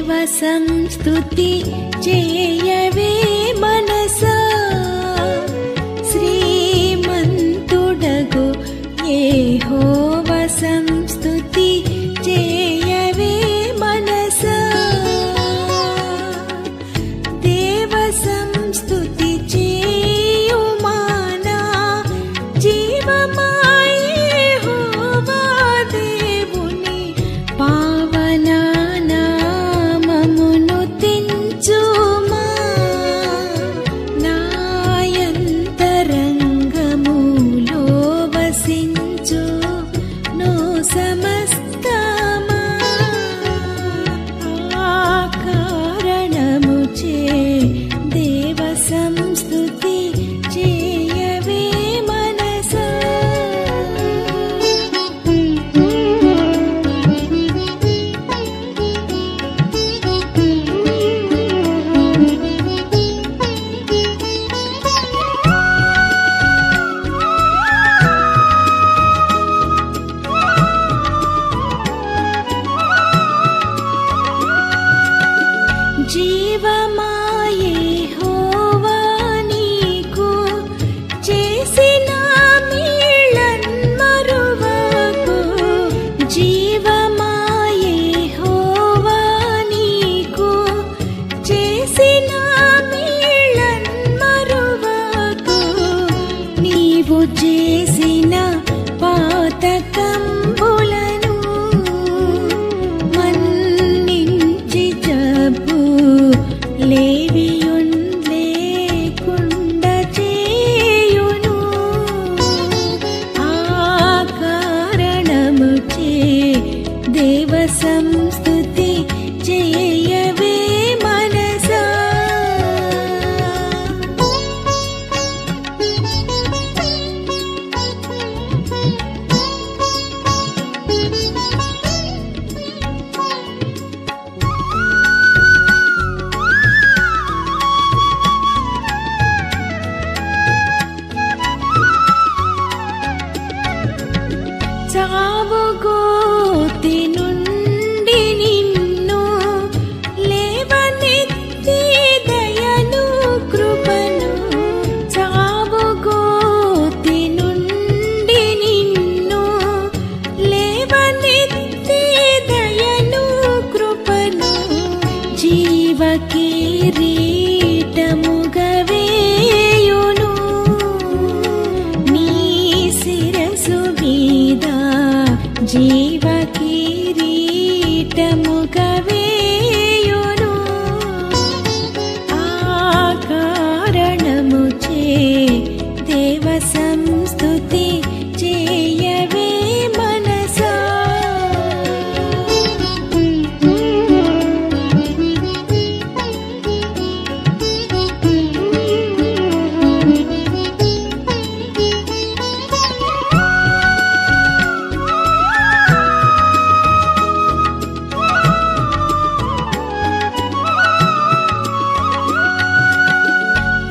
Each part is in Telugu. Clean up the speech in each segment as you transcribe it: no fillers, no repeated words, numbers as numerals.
దేవ సంస్తుతి చేయవే మనసా శ్రీమంతుడగు యెహోవా సంస్తుతి చేయవే మనసా దేవ సంస్తుతి చేయుమానా జీవమాయ యెహోవా దేవుని పావన నామమును తెంచుమా నాయంతరంగములో వసించు నో సమస్తమా ఆ కారణముచే దేవ సంస్తుతి చేయవే మనసా జీవమాయ యెహోవా నీకు చేసిన మేళ్ళన్ మరువకు జీవమాయ యెహోవా నీకు చేసిన మేళ్ళన్ మరువకు నీవు చేసిన పాతకంబులను మన్నించి జబ్బు లేవియున్ లేకుండా చేయును ఆ కారణముచే దేవ సంస్తుతి చేయవే మనసా చావుగోతి నుండి నిన్ను లేవనెత్తి దయను కృపను చావుగోతి నుండి నిన్ను లేవనెత్తి దయను కృపను జీవ కిరీటముగా వేయును నీ శిరసు మీద జీవ కిరీటముగా వేయును ఆ కారణముచే దేవ సంస్తుతి చేయవే మనసా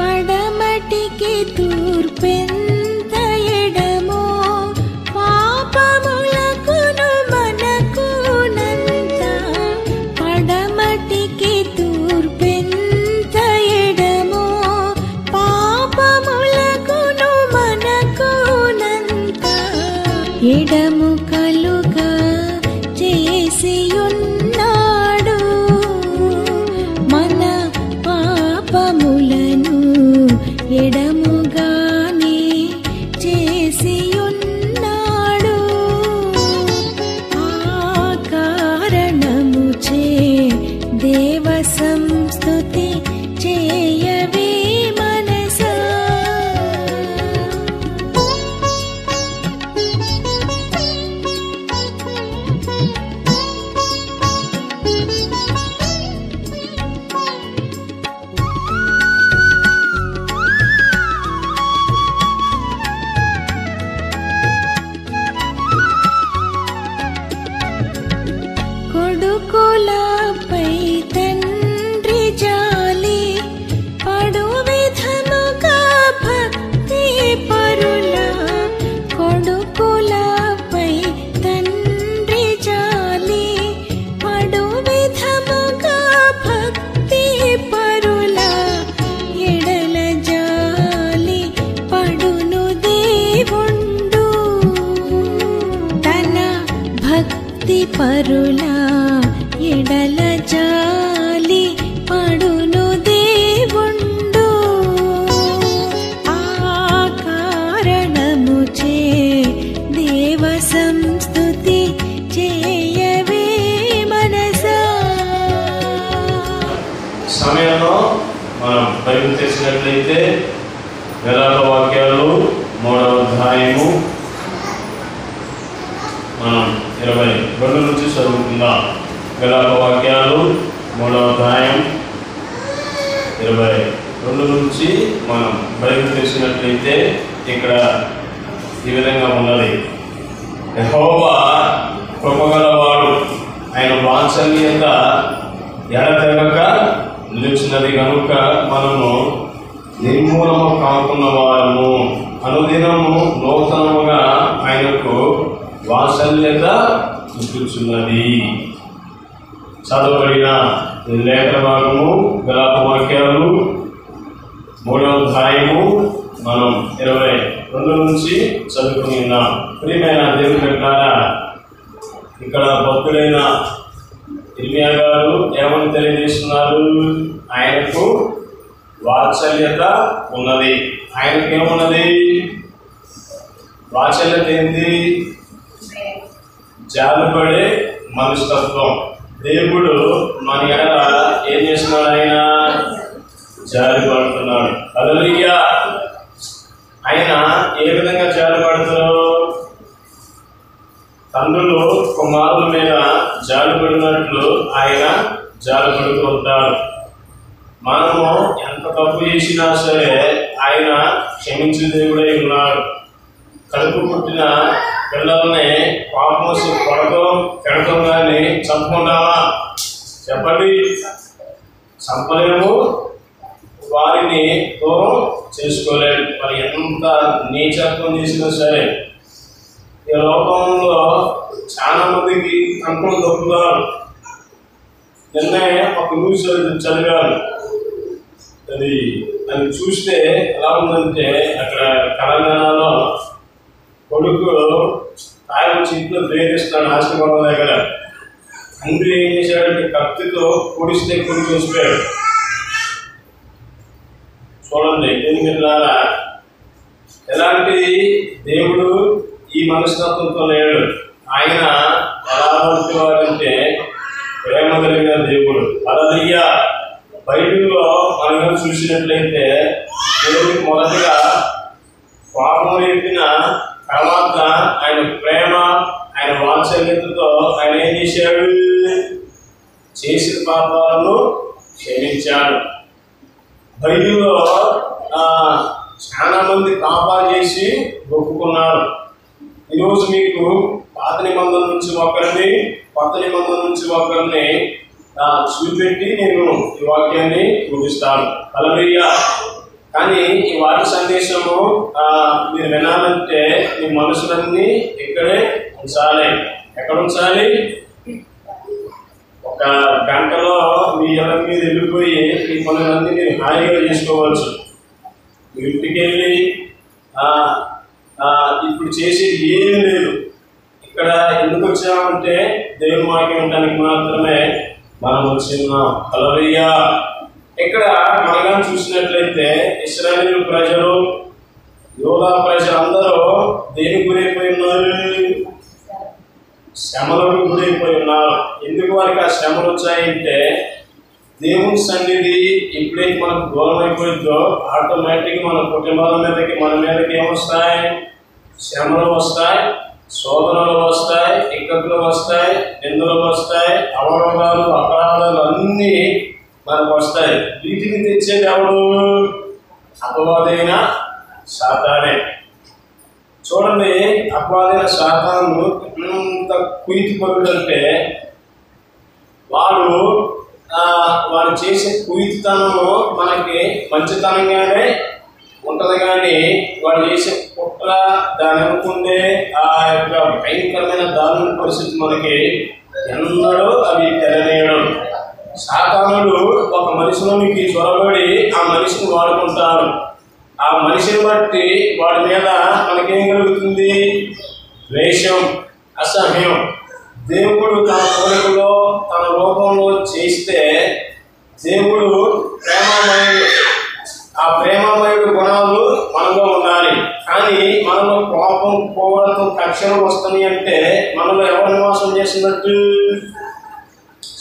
పడమటికి తూర్పెంత ఎడమో పాపములకును మనకునంత పడమటికి తూర్పెంత ఎడమో పాపములకును మనకునంత ఎడము కలుగా చేసియున్నాడు మన పాపములను ఎడముగానే చేసియున్నాడు ఆ కారణముచే దేవ సంస్తుతి చేయవే మనసా నీతి పరుల ఎడల జాలి పడును దేవుండు. ఆ కారణముచే దేవ సంస్తుతి చేయవే మనసా. సమయంలో మనం బైబిల్ తెచ్చినట్లయితే విలాప వాక్యాలు 3వ అధ్యాయము మనం 22 నుంచి చదువుకుందాం. విలాప వాక్యాలు 3వ అధ్యాయం 22 నుంచి మనం బైబిల్ తెచ్చినట్లయితే ఇక్కడ ఈ విధంగా ఉన్నది. యెహోవా కృపగలవాడు, ఆయన వాత్సల్యత ఎడతెగక నిలిచినది కనుక మనము నిర్మూలము కాకున్న వారము. అనుదినము నూతనముగా ఆయనకు వాత్సల్యత చూపుచున్నది. చదవబడిన లేఖన భాగము విలాప వాక్యాలు 3వ అధ్యాయము మనం 22 నుంచి చదువుకుని ఉన్నాం. ప్రియమైన దేవుని బిడ్డలారా, ఇక్కడ భక్తుడైన ఇర్మియా గారు ఏమని తెలియజేస్తున్నారు? ఆయనకు వాత్సల్యత ఉన్నది. ఆయనకు ఏమున్నది? వాత్సల్యత ఏంటి? జాలిపడే మనస్తత్వం. దేవుడు మన ఎడల ఏం చేస్తున్నాడు? ఆయన జాలి పడుతున్నాడు. హల్లెలూయా. ఆయన ఏ విధంగా జాలి పడుతున్నాడు? తండ్రులు కుమారుల మీద జాలి పడినట్లు ఆయన జాలి పడుతూ ఉంటాడు. మనము ఎంత తప్పు చేసినా సరే ఆయన క్షమించే దేవుడై ఉన్నాడు. కడుపు పుట్టిన పిల్లల్ని పాపం కొడతాం, పెడతాం, కానీ చంపుకుంటామా? చెప్పండి. చంపలేము, వారిని దూరం చేసుకోలేము. మరి ఎంత నీచత్వం చేసినా సరే. ఈ లోకంలో చాలా మందికి కంట్రోల్ దొరుకుతారు. నిన్నే ఒక న్యూస్ చదివారు. అది చూస్తే ఎలా ఉందంటే, అక్కడ తెలంగాణలో కొడుకు ఆయన వచ్చి ఇంట్లో ప్రేరిస్తాడు ఆశీర్వాదం దగ్గర. తండ్రి ఏం చేశాడంటే కత్తితో పొడిస్తే కొడుకు చూసిపోయాడు. చూడండి ఎన్నిమిదిలారా, ఎలాంటి దేవుడు ఈ మనస్తత్వంతో లేడు. ఆయన ఎలా పడుతువాడంటే ప్రేమ కలిగిన దేవుడు. హల్లెలూయా. బైబిల్లో మనం చూసినట్లయితే దేవుడికి మొదటిగా పాపం రేపిన తర్వాత ఆయన ప్రేమ, ఆయన వాత్సల్యతతో ఆయన ఏం చేశాడు? చేసిన పాపాలను క్షమించాడు. బైబిల్లో చాలా మంది పాపాలు చేసి ఒప్పుకున్నారు. ఈరోజు మీకు పాత నిబంధన నుంచి ఒకరిని, కొత్త నిబంధన నుంచి ఒకరిని చూపెట్టి నేను ఈ వాక్యాన్ని చూపిస్తాను. హల్లెలూయా. కానీ ఈ వాక్య సందేశము మీరు వినాలంటే మీ మనసులన్నీ ఇక్కడే ఉంచాలి. ఎక్కడ ఉంచాలి? ఒక గంటలో మీ ఎవరి మీద వెళ్ళిపోయి మీ పనులన్నీ మీరు హాయిగా చేసుకోవచ్చు. మీ ఇంటికి వెళ్ళి ఇప్పుడు చేసేది ఏం లేదు. ఇక్కడ ఎందుకు వచ్చామంటే దేవుని వాక్యం ఉండడానికి మాత్రమే మనం వచ్చిన్నాం. హల్లెలూయా. ఇక్కడ మనగా చూసినట్లయితే ఇశ్రాయేలు ప్రజలు, యోధా ప్రజలందరూ దేనికి గురైపోయి ఉన్నారు? శ్రమలకు గురైపోయి ఉన్నారు. ఎందుకు వారికి ఆ శ్రమలు వచ్చాయంటే, దేవుని సన్నిధి ఎప్పుడైతే మనకు దూరం అయిపోయిందో ఆటోమేటిక్గా మన కుటుంబాల మీదకి, మన మీదకి ఏమొస్తాయి? శ్రమలు వస్తాయి, శోధనలు వస్తాయి, ఇక్కట్లు వస్తాయి, నిందలు వస్తాయి, అవరోధాలు, అపరాధాలు అన్నీ మనకు వస్తాయి. వీటిని తెచ్చేది ఎవడు? అపవాదైన సాతానే. చూడండి, అపవాదైన సాతాను ఎంత కుయితి పరుడు అంటే వాడు చేసే కుయితితనము మనకి మంచితనంగానే ఉంటుంది. కానీ వాడు చేసే కుట్ర, దాని అనుకుంటే ఆ యొక్క భయంకరమైన దారుణ పరిస్థితి మనకి ఎన్నడూ అవి తెరనేయడం. సాతానుడు ఒక మనిషిలోనికి చొరబడి ఆ మనిషిని వాడుకుంటాడు. ఆ మనిషిని బట్టి వాడి మీద మనకేం కలుగుతుంది? ద్వేషం, అసహ్యం, దేవుడు తన పోలికలో తన రూపంలో చేస్తే దేవుడు ప్రేమమయుడు. ఆ ప్రేమమయుడు గుణాలు మనలో ఉండాలి. కానీ మనలో కోపం, కోరత, కక్షలు వస్తున్నాయి అంటే మనలో ఎవరు నివాసం చేస్తున్నట్టు?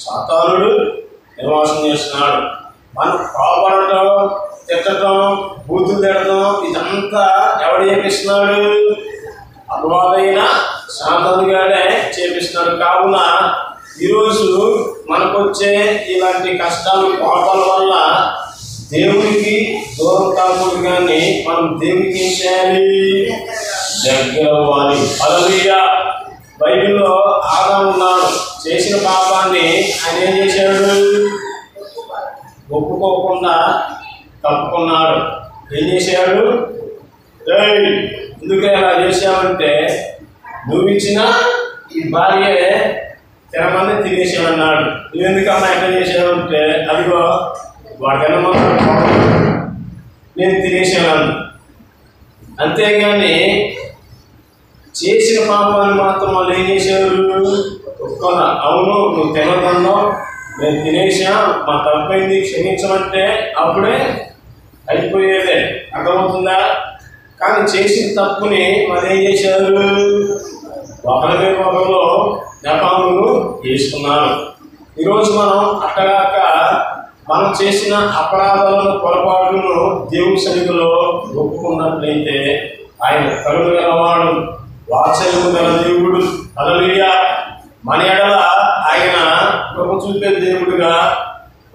సాతానుడు నివాసం చేస్తున్నాడు. మనం కోపడటం, తిట్టడం, బూతులు తిట్టడం ఇదంతా ఎవడు చేపిస్తున్నాడు? అపవాదైన సాతానుగానే చేపిస్తున్నాడు. కావున ఈరోజు మనకొచ్చే ఇలాంటి కష్టాలు, కోపాల వల్ల దేవునికి దూరం కాకూడదు. కానీ మనం దేవునికి ఏం చేయాలి? దగ్గర అవ్వాలి. హల్లెలూయా. బైబిల్లో ఆదాము ఉన్నాడు. చేసిన పాపాన్ని ఆయన ఏం చేశాడు? ఒప్పుకోకుండా తప్పుకున్నాడు. ఏం చేశాడు? ఎందుకే అలా చేశావంటే నువ్వు ఇచ్చిన ఈ భార్య తినమని తినేసామన్నాడు. నువ్వెందుకమ్మా ఎట్లా చేసావంటే అదిగో వాడికన్నా నేను తినేసాను. అంతేగాని చేసిన పాపాన్ని మాత్రం వాళ్ళు ఏం చేశారు? ఒప్పుకోనా? అవును నువ్వు తినదన్నావు, నేను తినేసా, మా తప్పైంది క్షమించమంటే అప్పుడే అయిపోయేదే. అర్థమవుతుందా? కానీ చేసిన తప్పుని మరి ఏం చేశారు? ఒకరి మీద ఒకరిలో జ్ఞాపకాలు చేసుకున్నారు. ఈరోజు మనం అట్టగాక మనం చేసిన అపరాధాలను, పొరపాటును దేవుని సన్నిధిలో ఒప్పుకున్నట్లయితే ఆయన కరుణ గలవాడు, వాత్సల్యము గల దేవుడు. హల్లెలూయా. మన ఎడల ఆయన కృప చూపే దేవుడుగా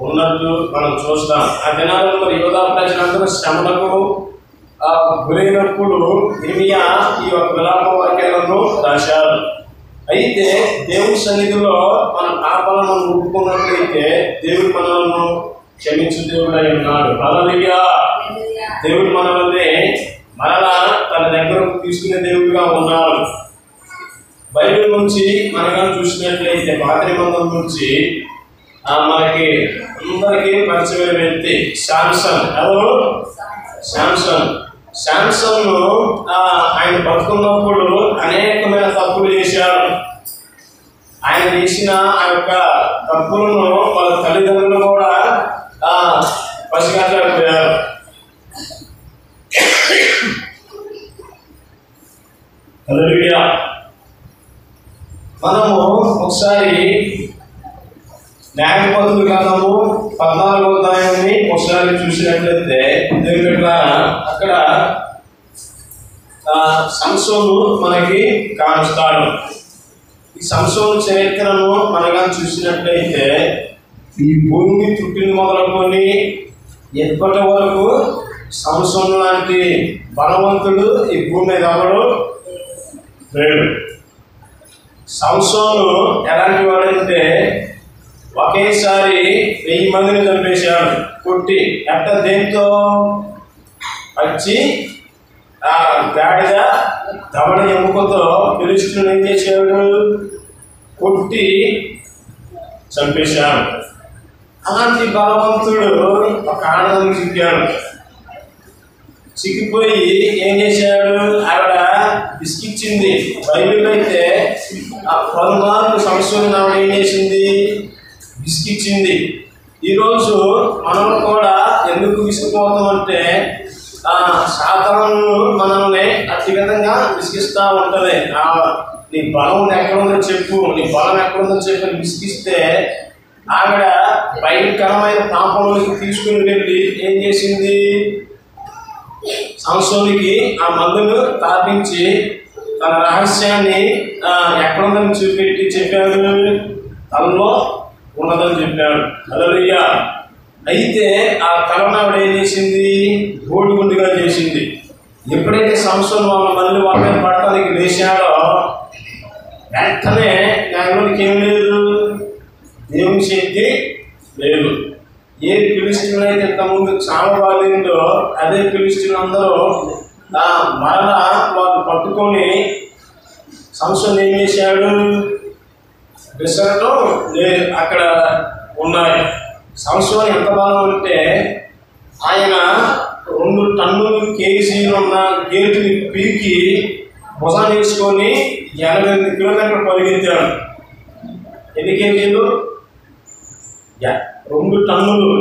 ఉన్నట్టు మనం చూస్తాం. ఆ దినాల్లో మరి యోధా ప్రజలందరూ శ్రమలకు గురైనప్పుడు ఇర్మియా ఈ యొక్క విలాప వాక్యాలను రాశారు. అయితే దేవుని సన్నిధిలో మన పాపాలను ఒప్పుకున్నట్లయితే దేవుడు మనలను క్షమించు దేవుడు అయి ఉన్నాడు. హల్లెలూయా. దేవుడు మనల్ని మరలా తన దగ్గరకు తీసుకునే దేవుడిగా ఉన్నాడు. బైబిల్ నుంచి మనగా చూసినట్లయితే పాత నిబంధన నుంచి మనకి అందరికీ పరిచయమైన వ్యక్తి శాంసన్. ఎవరు? శాంసన్ ఆయన బతుకున్నప్పుడు అనేకమైన తప్పులు చేశాడు. ఆయన చేసిన ఆ యొక్క తప్పులను వాళ్ళ తల్లిదండ్రులు కూడా పసిగట్టలేకపోయారు. హల్లెలూయా. మనము ఒకసారి న్యాయపతుల గ్రంథము 14వ అధ్యాయాన్ని ఒకసారి చూసినట్లయితే అక్కడ సంసోను మనకి కానుస్తాడు. ఈ సంసోను చరిత్రను మనగా చూసినట్లయితే ఈ భూమి పుట్టిన మొదలుకొని ఎప్పటి వరకు సంసోను లాంటి బలవంతుడు ఈ భూమి మీద ఎవరు లేడు. సంసోను ఎలాంటి వాడంటే ఒకేసారి 1000 మందిని చంపేశాడు కొట్టి. ఎట్ట దేంతో? వచ్చి ఆ గాడిద దవడ ఎముకతో ఫిలిష్తీయులను ఏం చేశాడు? కొట్టి చంపేశాడు. అలాంటి బలవంతుడు ఒక ఆడదానికి చిక్కాడు. చిక్కిపోయి ఏం చేశాడు? ఆవిడ బిస్కిచ్చింది. బైబిల్ అయితే ఆ పలుమార్లు సంవత్సరం ఆవిడ ఏం చేసింది? విసిగిచ్చింది. ఈరోజు మనం కూడా ఎందుకు విసిగిపోతాం అంటే సాతాను మనల్ని అతి విధంగా విసిగిస్తూ ఉంటుంది. నీ బలం ఎక్కడుందో చెప్పు, నీ బలం ఎక్కడుందో చెప్పి విసిగిస్తే ఆవిడ భయంకరమైన పాపంలోకి తీసుకుని వెళ్ళి ఏం చేసింది? సంసోనికి ఆ మందును తాపించి తన రహస్యాన్ని ఎక్కడుందని చూపెట్టి చెప్పాడు, తనలో ఉన్నదని చెప్పాడు. హల్లెలూయా. అయితే ఆ తలను ఆవిడ ఏం చేసింది? గోడిగుండుగా చేసింది. ఎప్పుడైతే సంసోను మళ్ళీ వాళ్ళ మీద పడటానికి లేచాడో వెంటనే దానిలోనికి ఏం లేదు? దేవుని శక్తి లేదు. ఏ ఫిలిష్తీయులు అయితే ఇంతకుముందు చావబాలిందో అదే ఫిలిష్తీయులు అందరూ మరలా వాళ్ళు పట్టుకొని సంసోను ఏం చేశాడు? విసరటం లేదు. అక్కడ ఉన్నాయి. సంసోను ఎంత బలం అంటే ఆయన 2 టన్నులు కేజీలు ఉన్న గేటుని పీకి భుజాన్ని వేసుకొని 88 కిలోమీటర్లు పరిగెత్తాడు. ఎన్ని కేజీలు? 2 టన్నులు,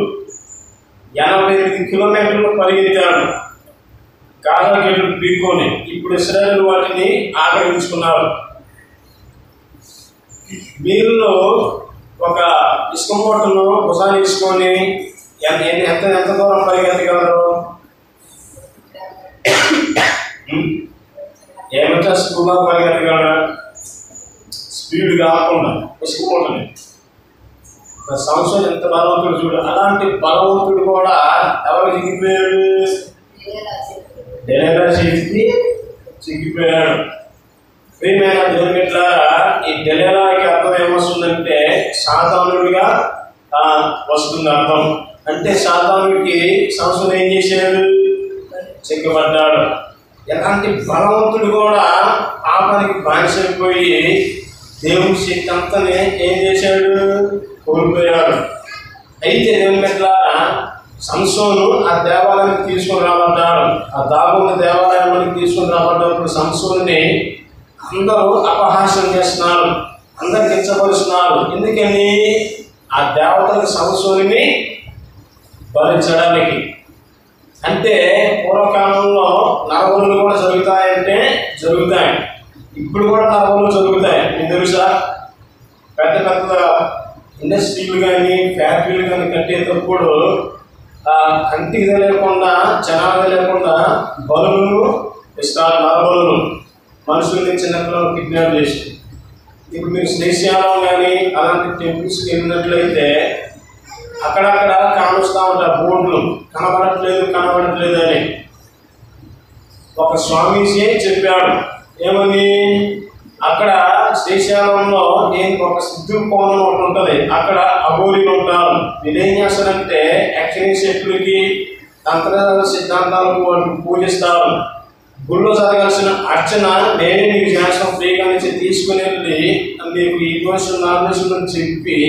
88 కిలోమీటర్లు పరిగెత్తాడు గాజా గేట్లు పీక్కొని. ఇప్పుడు ఇశ్రాయేలు వాటిని ఆక్రమించుకున్నారు. వీళ్ళు ఒక ఇసుక మూటను భుజాన్ని తీసుకొని ఎంత దూరం పరిగెత్తగలరు? ఏమంటే స్కూల్లో పరిగెత్తగలరా? స్పీడ్ కాకుండా ఇసుక మూటని. సంవత్సరం ఎంత బలవంతుడు చూడు. అలాంటి బలవంతుడు కూడా ఎవరు చిక్కిపోయాడు? డెలివరా చేతికి చిక్కిపోయాడు. ప్రియమైన దేవుని బిడ్డలారా, ఈ డెలివరాకి అర్థం ఏమొస్తుందంటే సాతానుడిగా వస్తుంది అర్థం. అంటే సాతానుడికి సంవత్సరం ఏం చేశాడు? చిక్కబడ్డాడు. ఎలాంటి బలవంతుడు కూడా పాపానికి బానిసైపోయి దేవుని శక్తి అంతనే ఏం చేశాడు? కోల్పోయాడు. అయితే దేవుని బిడ్డలారా, సంసోను ఆ దేవాలయానికి తీసుకొని రాబడ్డాడు. ఆ దాగోను దేవాలయానికి తీసుకొని రాబడ్డప్పుడు సంసోన్ని అందరూ అపహాస్యం చేస్తున్నారు, అందరు కించపరుస్తున్నారు. ఎందుకని? ఆ దేవతలకు సంసోనిని భరించడానికి. అంటే పూర్వకాలంలో నరబలులు కూడా జరుగుతాయంటే జరుగుతాయి. ఇప్పుడు కూడా నరబలులు జరుగుతాయి. మీకు తెలుసా? పెద్ద పెద్ద ఇండస్ట్రీలు కానీ ఫ్యాక్టరీలు కానీ కట్టేటప్పుడు కంటికి తెలియకుండా జనాలు లేకుండా బలులను ఇస్తారు. నరబలులు మనుషుల్ని చిన్నపిల్లలు కిడ్నాప్ చేసి. ఇప్పుడు మీరు శ్రీశైలం కానీ అలాంటి టెంపుల్స్కి వెళ్ళినట్లయితే అక్కడక్కడ కానుస్తూ ఉంటారు బోర్డులు, కనబడట్లేదు అని. ఒక స్వామీజీ చెప్పాడు ఏమని, అక్కడ శ్రీశైలంలో ఒక సిద్ధు కోణం ఒకటి ఉంటుంది, అక్కడ అఘోరీలు ఉంటారు. వీళ్ళేం చేస్తారంటే యాక్చువల్లీ శక్తులకి తంత్ర సిద్ధాంతాలకు వాళ్ళు పూజిస్తారు. గుళ్ళో జరగాల్సిన అర్చన నేనే నీకు చేస్తాం ఫ్రీగా నుంచి తీసుకుని వెళ్ళి నీకు ఈ దోషం నాలుగు చెప్పి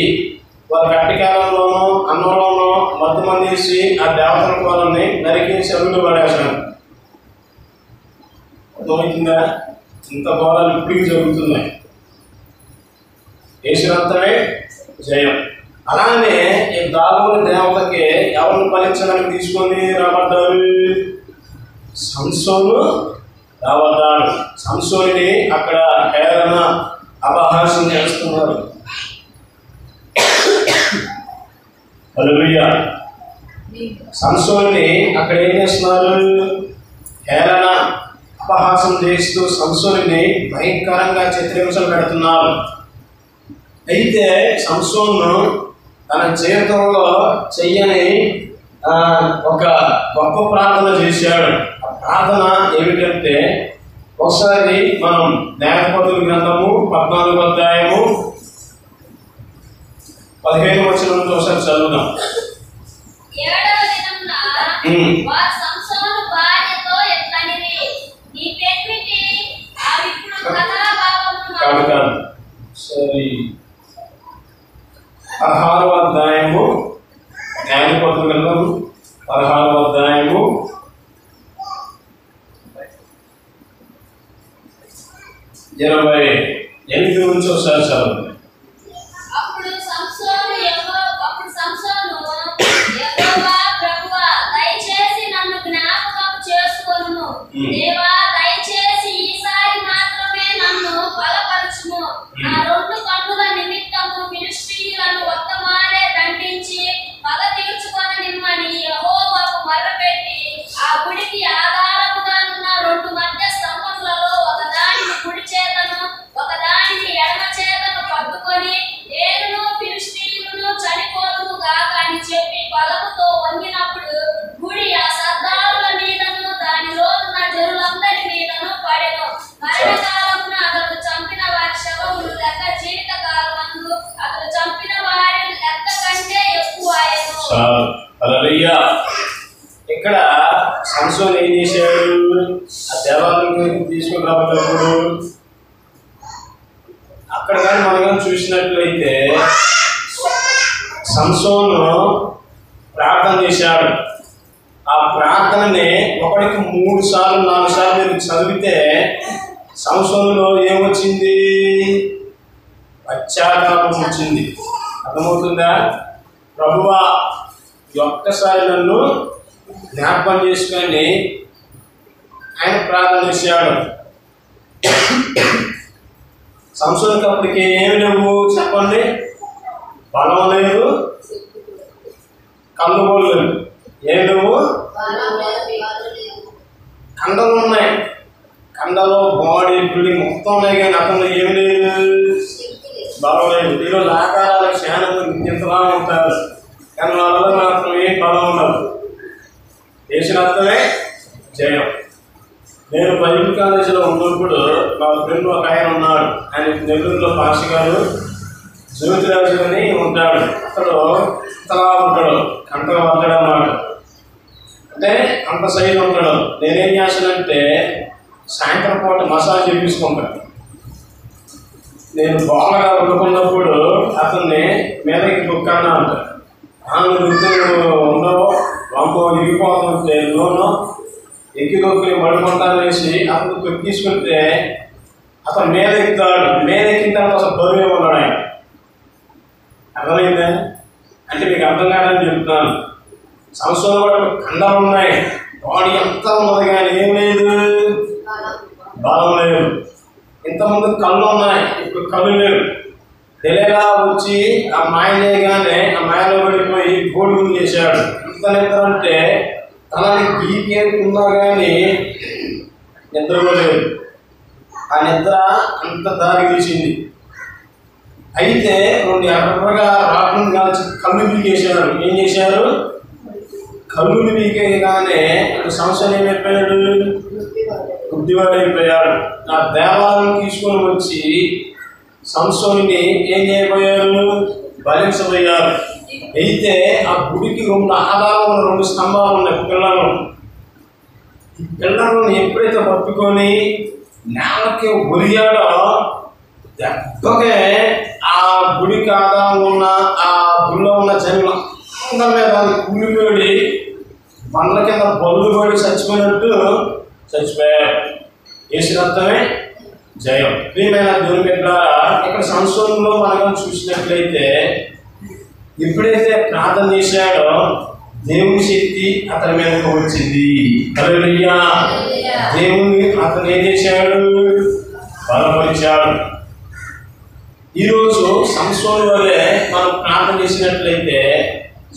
వాళ్ళ గట్టికాలంలోనూ అన్నంలోనూ మధ్యమంది వేసి ఆ దేవతలకు వాళ్ళని నరికేసి అడుగులు పడేశారు. అర్థమవుతుందా? ఇంత ఘోరాలు ఇప్పటికీ జరుగుతున్నాయి. యేసురంతమే జయం. అలానే ఈ దాగోని దేవతకి ఎవరిని ఫలించడానికి తీసుకొని రాబడ్డారు? సంసోను రాబడ్డాడు. సంసోని అక్కడ హేళన అపహాస్యం చేస్తున్నారు. హల్లెలూయా. సంసోని అక్కడ ఏం చేస్తున్నారు? హేళన అపహాసం చేస్తూ సంసోని భయంకరంగా చిత్రహింసలు పెడుతున్నారు. అయితే సంసోను తన జీవితంలో చెయ్యని ఒక గొప్ప ప్రార్థన చేశాడు. ఆ ప్రార్థన ఏమిటంటే, ఒకసారి మనం న్యాయాధిపతుల గ్రంథము 14వ అధ్యాయము 15వ వచనం నుంచి ఒకసారి చదువుదాం. కాదు సరే, 16వ అధ్యాయము న్యాయాధిపతుల గ్రంథము 16వ అధ్యాయము 28 నుంచి ఒకసారి చదువు. హల్లెలూయా. ఇక్కడ సంసోను ఏం చేశాడు? ఆ దేవాలయం తీసుకుని రాబడ్డప్పుడు అక్కడ కానీ మనం చూసినట్లయితే సంసోను ప్రార్థన చేశాడు. ఆ ప్రార్థనని ఒకటికి 3 సార్లు 4 సార్లు మీరు చదివితే సంసోనులో ఏమొచ్చింది? పశ్చాత్తాపం వచ్చింది. అర్థమవుతుందా? ప్రభువా ఈ ఒక్కసారి నన్ను జ్ఞాపకం చేసుకొని ఆయన ప్రార్థన చేశాడు. సంసోనుకి అప్పటికి ఏమి లేవు చెప్పండి. బలం లేదు, కళ్ళు కూడా లేవు. ఏమి లేవు, కండలు ఉన్నాయి. కండలో బాడీ బిల్డింగ్ మొత్తం ఉన్నాయి, కానీ అతను ఏమి లేదు, బలం లేదు. ఈరోజు ఆకారాలు క్షేణం ఇంతలా ఉంటారు, కానీ వాళ్ళలో మాత్రం ఏం బలం ఉండదు. చేసిన అర్థమే జయం. నేను బైబిల్ కాలేజీలో ఉన్నప్పుడు మా ఫ్రెండ్ ఒక ఆయన ఉన్నాడు. ఆయన నెల్లూరులో పాస్ గారు జ్యోతిరాజు అని ఉంటాడు. అతడు ఇంతలా ఉంటాడు, కంటగా పడ్డాడు అన్నమాట. అంటే అంత సైజు ఉంటాడు. నేనేం చేస్తానంటే సాయంత్రం పూట మసాజ్ చేపించుకుంటాను. నేను బాగా వండుకున్నప్పుడు అతన్ని మీదకి దుఃఖాన్ని అంటాను. ఆమె దుఃఖం ఉండవు, వంపో ఇరిగిపోతుంటే లోను ఎక్కిదొక్కి పడుకుంటాను వేసి అతను తీసుకుంటే అతను మీద ఎక్కుతాడు. మీద ఎక్కిన తర్వాత అసలు బరువే ఉన్నాడు ఆయన. అర్థమైందా? అంటే మీకు అర్థం కాదని చెప్తున్నాను. సంవత్సరాలు కూడా కండలు ఉన్నాయి, బాడీ ఎంత ఉన్నది కానీ ఏం లేదు, బలం లేదు. ఇంతకుముందు కళ్ళు ఉన్నాయి, ఇప్పుడు కళ్ళు లేవు. తెలియగా వచ్చి ఆ మాయ చేయగానే ఆ మాయలో పడిపోయి గోడుగులు చేశాడు. ఎంత నిద్ర అంటే తనని గీకేకున్నా కానీ నిద్రపోలేదు. ఆ నిద్ర అంత దారి తీసింది. అయితే 2 ఎర్రగా రాకుండా కాల్చి కళ్ళు పీకేశారు. ఏం చేశారు? కళ్ళు పీకేయగానే సంవత్సరం ఏమైపోయాడు, బుద్ధివాడైపోయాడు. ఆ దేవాలయం తీసుకొని వచ్చి సంసోనుని ఏం చేయబోయారు, భరించబోయారు. అయితే ఆ గుడికి 2 ఆధారాలు 2 స్తంభాలు ఉన్నాయి, పిల్లలు. ఈ పిల్లలను ఎప్పుడైతే పట్టుకొని నేలకి ఒరిగాడో దెబ్బకే ఆ గుడికి ఆధారం ఉన్న ఆ గుడిలో ఉన్న జనులు అందరి మీద కూలిపోయి బండ్ల కింద బళ్ళు పడి చచ్చిపోయినట్టు చచ్చిపోయారు. వేసిన అర్థమే జయం. ప్రియమైన దేవుని బిడ్డలారా, ఇక్కడ సంసోనులో మనం చూసినట్లయితే ఎప్పుడైతే ప్రార్థన చేశాడో దేవుని శక్తి అతని మీదకు వచ్చింది. హల్లెలూయా. దేవుని అతను ఏం చేశాడు, బలపరిచాడు. ఈరోజు సంసోను వలె మనం ప్రార్థన చేసినట్లయితే,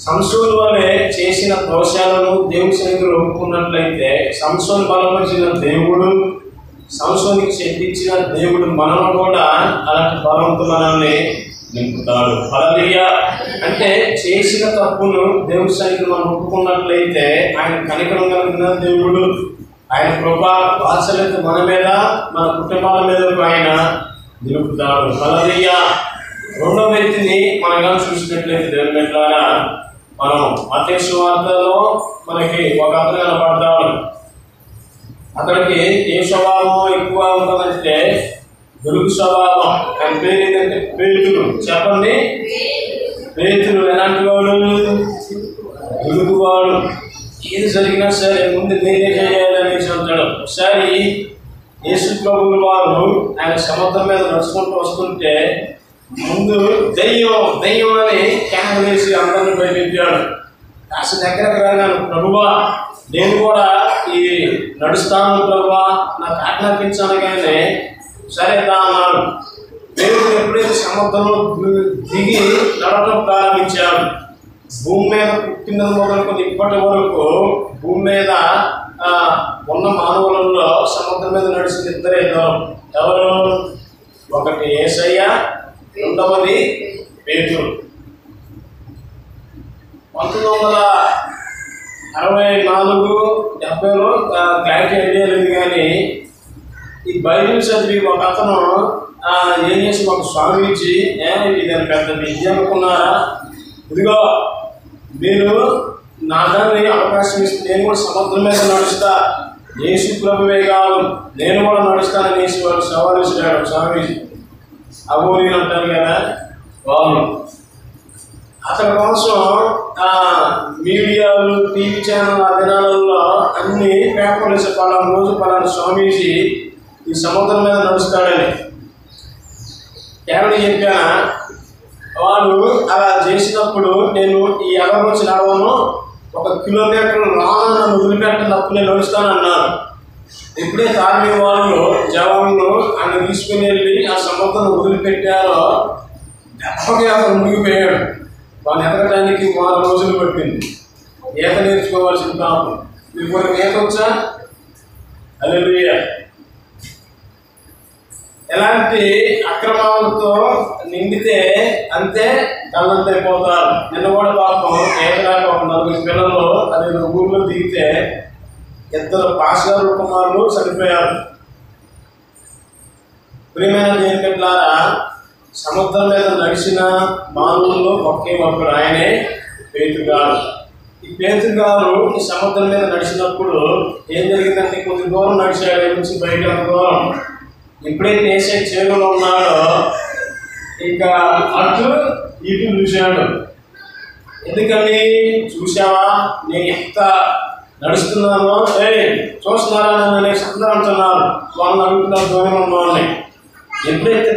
సంసోను వలె చేసిన దోషాలను దేవుని సన్నిధిలో ఒప్పుకున్నట్లయితే, సంసోను బలపరిచిన దేవుడు, సంసోనికి శక్తి ఇచ్చిన దేవుడు మనము కూడా అలాంటి బలవంతులని నింపుతాడు. హల్లెలూయా. అంటే చేసిన తప్పును దేవుని సన్నిధిలో మనం ఒప్పుకున్నట్లయితే ఆయన కనికరం కలిగిన దేవుడు, ఆయన కృప వాత్సల్యత మన మీద మన కుటుంబాల మీద ఆయన నిలుపుతాడు. హల్లెలూయా. రెండవ వ్యక్తిని మనం చూసినట్లయితే దేవుని బిడ్డలారా, మనం మత్తయి సువార్తలో మనకి ఒక అతను కనపడతాడు. అతనికి ఏ స్వభావం ఎక్కువ ఉంటుందంటే వెలుగు స్వభావం. ఆయన పేరు ఏంటంటే పేతురు. చెప్పండి, పేతురు ఎలాంటి వాడు, వెలుగువాడు. ఏది జరిగినా సరే ముందు నేనే చేయాలనేసి అంటాడు. ఒకసారి యేసు ప్రభువు వారు ఆయన సముద్రం మీద నడుచుకుంటూ వస్తుంటే ముందు దెయ్యం దెయ్యం అని క్యాన్ వేసి అందరిని బయటెట్టాడు. కాస్త దగ్గరకు రాగాను, ప్రభువా నేను కూడా ఈ నడుస్తాను ప్రభువా, నాకు ఆజ్ఞాపించాను. కానీ సరే దా అన్నాడు. దేవుడు ఎప్పుడైతే సముద్రంలో దిగి నడవడం ప్రారంభించాడు, భూమి మీద పుట్టిన మొదలుకొని ఇప్పటి వరకు భూమి మీద ఉన్న మానవులలో సముద్రం మీద నడిచిన 2 ఎవరు? ఒకటి యేసయ్య, రెండవది పేతురు. 1964-70లో క్లారిటీ ఐడియా లేదు, కానీ ఈ బైబిల్ చదివి ఒక అతను ఏం చేసి ఒక స్వామీజీ ఇదని పెద్ద విద్య అనుకున్నారా, ఇదిగో మీరు నా దాన్ని అవకాశం ఇస్తే నేను కూడా సముద్రం మీద నడుస్తా, యేసు ప్రభువే కాదు నేను కూడా నడుస్తానని వేసి వాళ్ళు సవాలు ఇచ్చాడు స్వామీజీ. అబోరి అంటారు కదా వాళ్ళు. అతని కోసం మీడియాలు, టీవీ ఛానల్ ఆ దినాలలో అన్ని పేపర్లు వేసే పలానా రోజు పలానా స్వామీజీ ఈ సముద్రం మీద నడుస్తాడని. కేవలం చెప్పానా? వాడు అలా చేసినప్పుడు నేను ఈ ఎడమ వచ్చి నడవను, 1 కిలోమీటర్ రాను, నన్ను వదిలిపెట్టినప్పుడు నేను నడుస్తానన్నాను. ఎప్పుడైతే ఆర్మీ వాళ్ళు జవాన్లు ఆయన తీసుకుని వెళ్ళి ఆ సముద్రం వదిలిపెట్టారో దెబ్బకి అతను మునిగిపోయాడు. వాళ్ళు ఎదగడానికి 3 రోజులు పట్టింది. ఈత నేర్చుకోవాల్సిన పాపం. మీకు కొన్ని ఈత వచ్చా? హల్లెలూయా. ఎలాంటి అక్రమాలతో నిండితే అంతే గల్లంతైపోతారు. నిన్న కూడా పాపం ఏకరాక 4 పిల్లలు అది ఊళ్ళో దిగితే 2 పాస్టర్ కుమారులు చనిపోయారు. ప్రియమైన దేవుని బిడ్డలారా, సముద్రం మీద నడిచిన మానవుల్లో ఒకే ఒక్కడు, ఆయనే పేతురు గారు. ఈ పేతురు గారు ఈ సముద్రం మీద నడిచినప్పుడు ఏం జరిగిందంటే కొద్ది దూరం నడిచాడు, నుంచి బయట దూరం. ఎప్పుడైతే యేసయ్య చేరులో ఉన్నాడో ఇంకా అటు ఇటు చూశాడు. ఎందుకని చూసావా, నేను ఎంత నడుస్తున్నాను, చూస్తున్నారా నన్ను అందరూ అంటున్నారు. వాళ్ళని అడుగుతున్నారు దూరం ఉన్న వాళ్ళని. ఎప్పుడైతే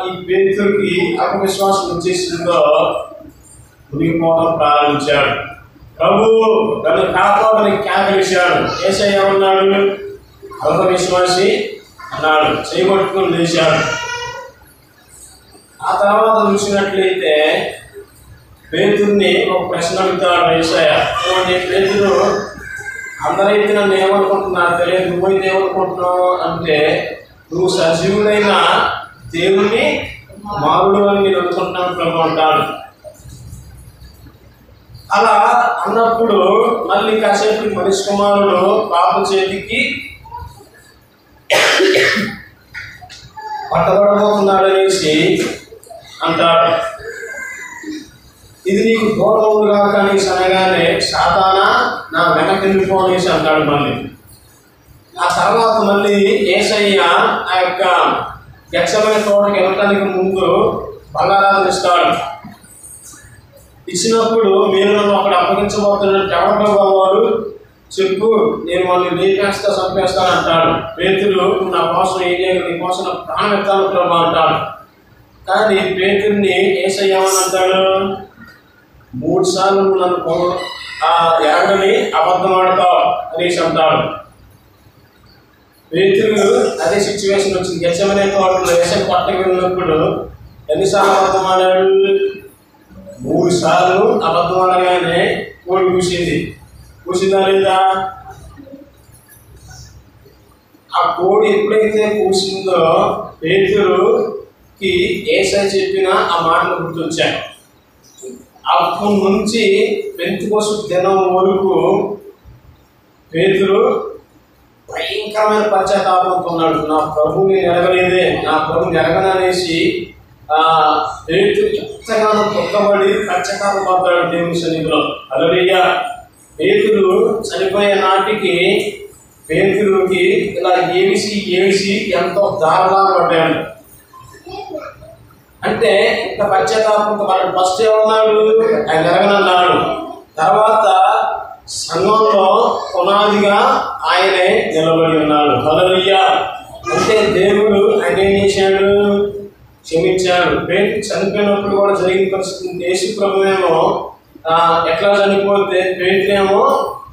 ఈ పేతురుకి అపవిశ్వాసం వచ్చేసిందో మునిగిపోవడం ప్రారంభించాడు. ప్రభు నన్ను కాపాడని కేకలేశాడు. యేసయ్య ఏమన్నాడు? అల్పవిశ్వాసి అన్నాడు. చేయబట్టుకుని లేచాడు. ఆ తర్వాత చూసినట్లయితే పేతురుని ఒక ప్రశ్న అడుగుతాడు యేసయ్య. పేతురు, అందరైతే నన్ను ఏమనుకుంటున్నారు తెలియదు, నువ్వైతే ఏమనుకుంటున్నావు అంటే, నువ్వు సజీవుడైన దేవుని మారుడు అని నేను అనుకుంటున్నాను ప్రభు అంటాడు. అలా అన్నప్పుడు మళ్ళీ కాసేపు మనిషి కుమారుడు పాప చేతికి పట్టబడబోతున్నాడు అనేసి అంటాడు. ఇది నీకు దూరముగా అనేసి అనగానే, సాతానా నా వెనకెళ్ళిపో అనేసి అంటాడు. మళ్ళీ ఆ తర్వాత మళ్ళీ యేసయ్య ఆ యొక్క గెత్సేమనే తోటకి వెళ్ళడానికి ముందు బలారాధన ఇస్తాడు. ఇచ్చినప్పుడు మీరు నన్ను అక్కడ అప్పగించబోతున్నట్టు ఎవరిలో వాడు చెప్పు, నేను వాళ్ళని లేపేస్తా చంపేస్తాను అంటాడు. పేతురు, నువ్వు నా కోసం ఏం చేయాలి, నీ కోసం నా ప్రాణం ఎత్తాను ప్రభు అంటాడు. కానీ పేతురుని యేసయ్య ఏమని అంటాడు? 3 సార్లు నువ్వు నన్ను ఆ ఏడని అబద్ధం ఆడతావు అనేసి అంటాడు. పేతురు అదే సిచ్యువేషన్ వచ్చింది. గెత్సేమనే తోటలో యేసయ్య పట్టకి వెళ్ళినప్పుడు ఎన్నిసార్లు అబద్ధం ఆడాడు? 3 సార్లు అబద్ధం ఆడగానే కోడి కూసింది. కూసిందా లేదా? ఆ కోడి ఎప్పుడైతే కూసిందో పేతురుకి యేసయ్య చెప్పిన ఆ మాటలు గుర్తొచ్చాయి. అప్పటి నుంచి పెంతెకొస్తు దినం వరకు పేతురు భయంకరమైన పశ్చాత్తాపంతో ఉన్నాడు. నా ప్రభుని ఎరగలేదే, నా ప్రభుని ఎరగననేసి పేతురు ఎంతగానో తొక్కబడి పశ్చాత్తాపడతాడు దేవుని సన్నిధిలో. హల్లెలూయా. పేతురు చనిపోయే నాటికి పేతురుకి ఇలా ఏడిసి ఎంతో దారుణంగా పడ్డాడు. అంటే ఇంత పశ్చాత్తాపంతో వాడు ఫస్ట్ ఏమన్నాడు? ఆయన ఎరగనన్నాడు. తర్వాత సంఘంలో పునాదిగా ఆయనే నిలబడి ఉన్నాడు. హల్లెలూయా. అంటే దేవుడు ఆయన ఏం చేశాడు? క్షమించాడు. పేతురు చనిపోయినప్పుడు కూడా జరిగిన పరిస్థితి. యేసు ప్రభువేమో ఎట్లా చనిపోతే పేతురేమో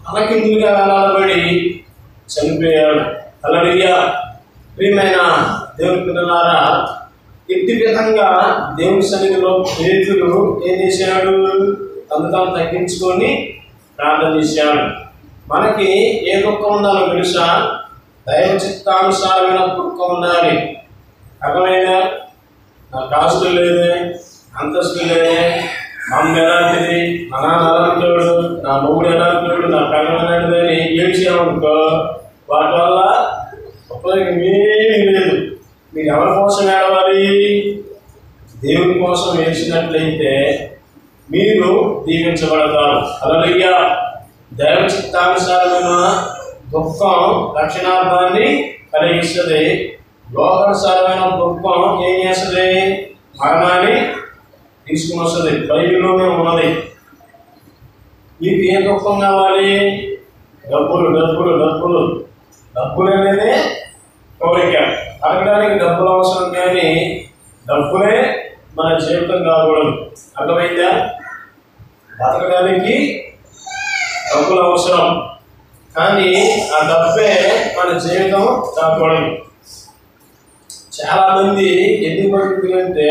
తలకిందులుగా వేలాడబడి చనిపోయాడు. హల్లెలూయా. ప్రియమైన దేవుని పిల్లలారా, ఇట్టి విధంగా దేవుని సన్నిధిలో పేతురు ఏం చేశాడు? తను తాను తగ్గించుకొని ప్రార్థన చేశాడు. మనకి ఏ దుఃఖం ఉండాలో తెలుసా? దైవ చిత్తానుసారమైన దుఃఖం ఉండాలి. అర్థమైన నాకు ఆస్తులు లేదే, అంతస్తులు లేదే, అమ్మ ఎలాంటిది, మా నాన్న ఎలాంటివాడు, నా మొగుడు ఎలాంటివాడు, నా పెళ్ళని అని ఏడ్చామనుకో, వాటి వల్ల ఉపయోగం ఏమీ లేదు. మీరు ఎవరి కోసం ఏడవాలి? దేవుని కోసం ఏడ్చినట్లయితే మీరు దీవించబడతారు. హల్లెలూయా. దైవ చిత్తానుసారమైన దుఃఖం రక్షణార్థాన్ని కలిగిస్తుంది. లోకానుసారమైన దుఃఖం ఏం చేస్తుంది? మరణాన్ని తీసుకుని వస్తుంది. బైబిల్లోనే ఉన్నది. మీకు ఏ దుఃఖం కావాలి? డబ్బులు డబ్బులు డబ్బులు డబ్బులు అనేది కోరిక. అడగడానికి డబ్బులు అవసరం, కానీ డబ్బులే మన జీవితం కాకూడదు. అర్థమైందా? బతకడానికి డబ్బులు అవసరం, కానీ ఆ డబ్బే మన జీవితం కాకూడదు. చాలా మంది ఎందుకు బతుకుతుందంటే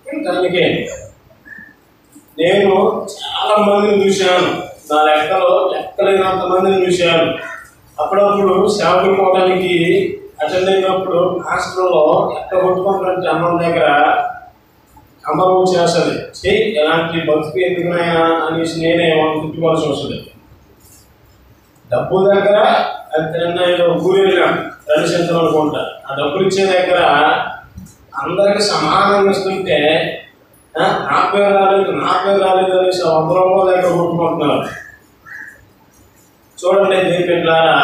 ఇంటర్నికే. నేను చాలా మందిని చూశాను, నా లెక్కలేనంత మందిని చూశాను. అప్పుడప్పుడు సేవలు పోవడానికి అటెండ్ అయినప్పుడు హాస్టల్లో ఎక్కడ కొట్టుకుంటారంటే అన్నం దగ్గర అమ్మమ్మ చేస్తుంది, చెయ్యి ఎలాంటి బతుకు ఎందుకున్నాయా అనేసి నేనే తిట్టుకోవాల్సి వస్తుంది. డబ్బు దగ్గర అది ఊరు వెళ్ళాను తల్లిదండ్రులు అనుకుంటా, ఆ డబ్బులు ఇచ్చే దగ్గర అందరికి సమానంగా ఇస్తుంటే నా పేరు రాలేదు అనేసి 100 రూపాయల దగ్గర కొట్టుకుంటున్నారు. చూడండి దేని పెట్టారా,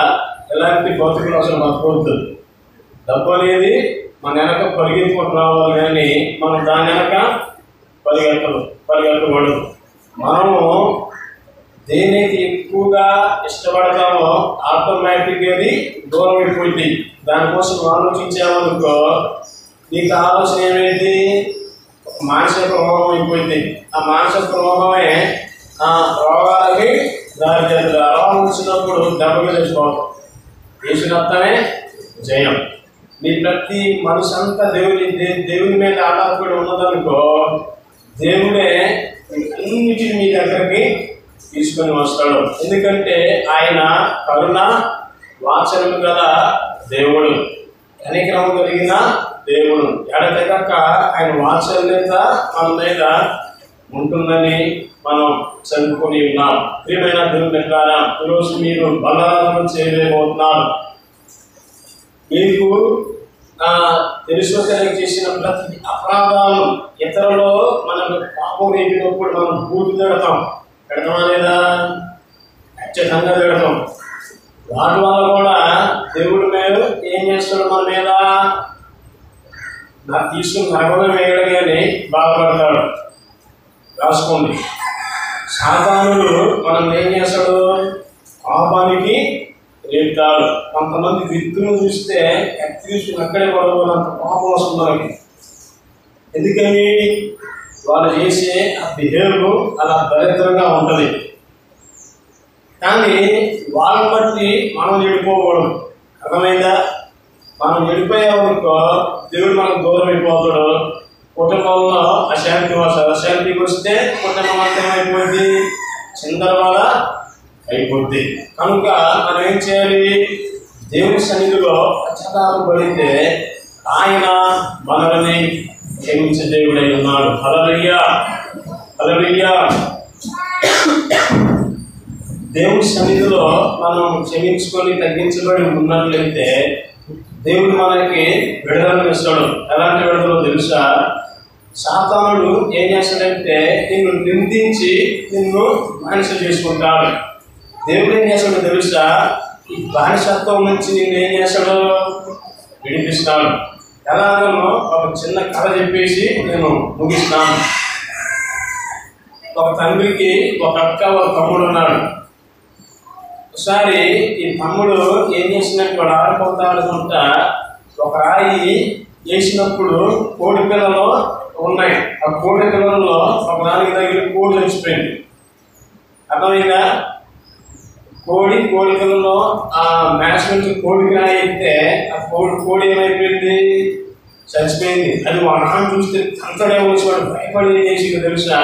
ఎలాంటి బతుకులు అసలు బతుకుతుంది. డబ్బు అనేది మన వెనక పరిగెత్తుకుంటూ రావాలి, కానీ మనం దాని వెనక పరిగెత్తకూడదు. మనము దేనైతే ఎక్కువగా ఇష్టపడతామో ఆటోమేటిక్గా అది దూరం అయిపోయింది. దానికోసం ఆలోచించామనుకో నీకు ఆలోచన ఏమైంది, మానసిక రోగం అయిపోయింది. ఆ మానసిక రోగమే రోగాలకి దారి చేస్తుంది. రోగం వచ్చినప్పుడు దెబ్బగా చచ్చిపోవడం, చేసినత్తనే జయం. నీ ప్రతి మనసు అంతా దేవుని మీద ఆధారపడి ఉన్నదనుకో, దేవుడే అన్నిటిని మీ దగ్గరికి తీసుకొని వస్తాడు. ఎందుకంటే ఆయన కరుణ వాత్సల్యము గల దేవుడు, కనికరము కలిగిన దేవుడు. ఎడతెగక ఆయన వాత్సల్యత మన మీద ఉంటుందని మనం చదువుకొని ఉన్నాం. ప్రియమైన దేవుని బిడ్డలారా, ఈరోజు మీరు బలాలను చేయలేకపోతున్నారు. మీకు తెలుసు చేసిన ప్రతి అపరాధాలు ఇతరులో మనకు పాపం రేపినప్పుడు మనం పూర్తి పెడతామా లేదా? ఖచ్చితంగా పెడతాం. వాటి వల్ల కూడా దేవుడి మీద ఏం చేస్తాడు, మన మీద నాకు తీసుకుని నరకమే వేయడం కానీ బాధపడతాడు. రాసుకోండి. సాతానుడు మనం ఏం చేస్తాడు, పాపానికి రేపుతాడు. కొంతమంది విత్తును చూస్తే ఎత్తి తీసుకుని అక్కడే పడుకోనంత పాపం వస్తుంది మనకి. ఎందుకని వాళ్ళు చేసే ఆ బిహేవియర్ అలా దరిద్రంగా ఉంటుంది. కానీ వాళ్ళని బట్టి మనం చెడిపోకూడదు. అర్థమైందా? మనం చెడిపోయామనుకో దేవుడు మనకు దూరం అయిపోతాడు. కుటుంబంలో అశాంతికి వస్తే కుటుంబం అంతా ఏమైపోయింది, చిందరవాద అయిపోద్ది. కనుక మనం ఏం చేయాలి, దేవుని సన్నిధిలో పశ్చాత్తాపపడితే ఆయన మనల్ని క్షమించే దేవుడై ఉన్నాడు. హల్లెలూయా, హల్లెలూయా. దేవుని సన్నిధిలో మనం క్షమించుకొని తగ్గించబడి ఉన్నట్లయితే దేవుడు మనకి విడుదలను ఇస్తాడు. ఎలాంటి విడుదల తెలుసా? సాతానుడు ఏం చేస్తాడంటే నిన్ను నిందించి నిన్ను బానిస చేసుకుంటాడు. దేవుడు ఏం చేస్తాడో తెలుసా? ఈ బానిసత్వం నుంచి నిన్ను ఏం చేస్తాడో విడిపిస్తాడు. ఎలాగో ఒక చిన్న కథ చెప్పేసి నేను ముగిస్తాను. ఒక తండ్రికి ఒక అక్క ఒక తమ్ముడు ఉన్నాడు. ఒకసారి ఈ తమ్ముడు ఏం చేసినట్టు వాడు ఆడుకుంటా ఒక రాయి వేసినప్పుడు కోడి పిల్లలు ఉన్నాయి. ఆ కోడి పిల్లలలో ఒక దానికి దగ్గర కోడి చచ్చిపోయింది. అర్థమైందా? కోడి పిల్లల్లో ఆ మ్యాచ్ నుంచి కోడికి రాయి అయితే ఆ కోడి ఏమైపోయింది, చచ్చిపోయింది. అది వాడు నాన్న చూస్తే అంతడే వచ్చి వాడు భయపడి ఏం చేసిందో తెలుసా?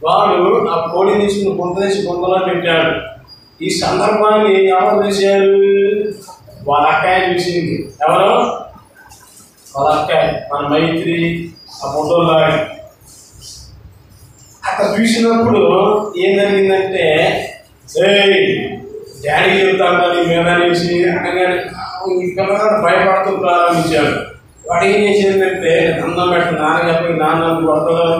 వాడు ఆ కోడిని తీసుకుని గుంతలో పెట్టాడు. ఈ సందర్భాన్ని ఎవరు చేశారు? వాళ్ళ అక్కాయ చూసింది. ఎవరు? వాళ్ళ అక్కాయ, మన మైత్రి, ఆ ఫోటోలో అక్కడ చూసినప్పుడు ఏం జరిగిందంటే, డాడీ చెప్తాను నీ మీద అనేసి అనగానే ఇక్కడ భయపడుతూ ప్రారంభించాడు. వాడు ఏం చేసేదంటే అన్నం పెట్ట నాన్న చెప్పి నాన్న కొడతాడు,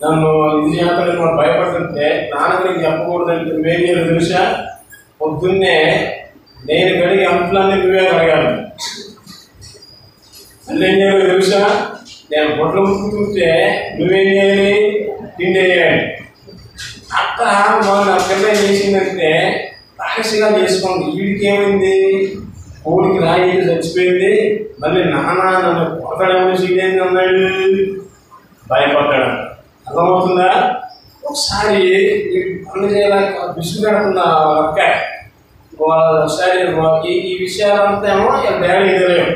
నన్ను ఇది చేస్తాడని వాడు భయపడుతుంటే నాన్నకి చెప్పకూడదంటే నువ్వేం చేయాలి తెలుసా? పొద్దున్నే నేను కడిగి అంట్లన్నీ నువ్వే కడగాలి. మళ్ళీ ఏం చేయాలి తెలుసా? నేను బొట్లు ముట్టుకుంటే నువ్వేం చేయాలి, తిండి వేయాలి. అత్త మన పిల్ల ఏం చేసిందంటే బానిసగా చేసుకోండి. వీడికి ఏమైంది, కోడికి రాయి చచ్చిపోయింది, మళ్ళీ నాన్న నన్ను కొడతాడేమో సీడేంది అన్నాడు, భయపడ్డాడు. అర్థమవుతుందా? ఒకసారి పనులు చేయలేక విసుగు పెడుతున్నా అక్క ఒకసారి ఈ విషయాలంతా ఏమో డాడీ తెలియదు.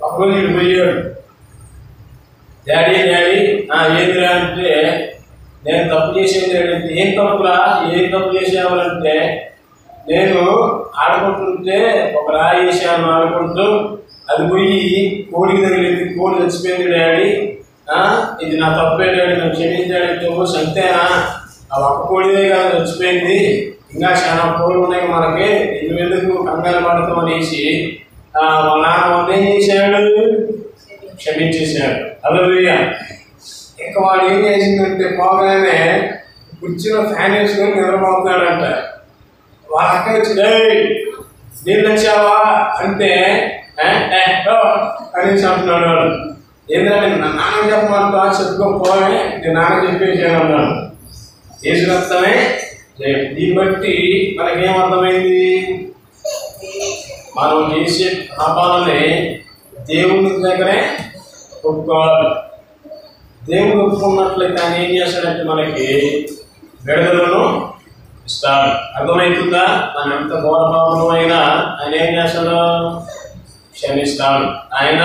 ఒకరోజు ఇటు పోయాడు, డాడీ ఏందిరా అంటే, నేను తప్పు చేసేది ఏంటంటే, ఏం తప్పు చేసేవాలంటే, నేను ఆడుకుంటుంటే ఒక రాయి వేసాను ఆడుకుంటూ, అది పోయి కోడికి తగిలింది, కోడి చచ్చిపోయింది డాడీ, ఇది నా తప్పే డాడీ, నన్ను క్షమించాడంటే అంతేనా, ఆ ఒక్క కోడిదే కదా చచ్చిపోయింది, ఇంకా చాలా కోళ్ళు ఉన్నాయి మనకి, ఎందుకు కంగారు పడతాం అనేసి వాళ్ళ నాన్న ఏం చేశాడు, క్షమించేశాడు. హల్లెలూయా. ఇంకా వాడు ఏం చేసిందంటే పోగానే కుర్చీలో ఫ్యాన్ వేసుకొని నిద్రపోతున్నాడంట. వాళ్ళ అక్క వచ్చి నీళ్ళు వచ్చావా అంటే అనేసి అంటున్నాడు వాడు. ఏంటంటే నా నాన్న చెప్పమంటా, చెప్పుకోపోవే, నేను నాన్న చెప్పేసాను అన్నాడు. ఏసు రక్తమే. దీన్ని బట్టి మనకేమర్థమైంది, మనం చేసే పాపాలని దేవుని దగ్గరే ఒప్పుకోవాలి. దేవుడు ఒప్పుకున్నట్లయితే ఆయన ఏం చేస్తాడంటే మనకి విడుదలను ఇస్తాడు. అర్థమవుతుందా? మనం ఎంత ఘోరపాపం అయినా ఆయన ఏం చేస్తాడు, క్షమిస్తాడు. ఆయన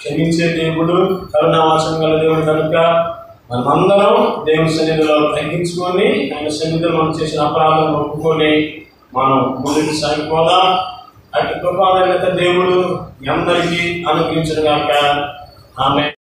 క్షమించే దేవుడు, కరుణావాసం గల దేవుడు కనుక మనమందరం దేవుని సన్నిధిలో తగ్గించుకొని ఆయన సన్నిధిలో మనం చేసిన అపరాధం ఒప్పుకొని మనం ముందుకు సాగిపోదాం. అటు కృపాదైన దేవుడు అందరికీ అనుగ్రహించుగాక. ఆమేన్.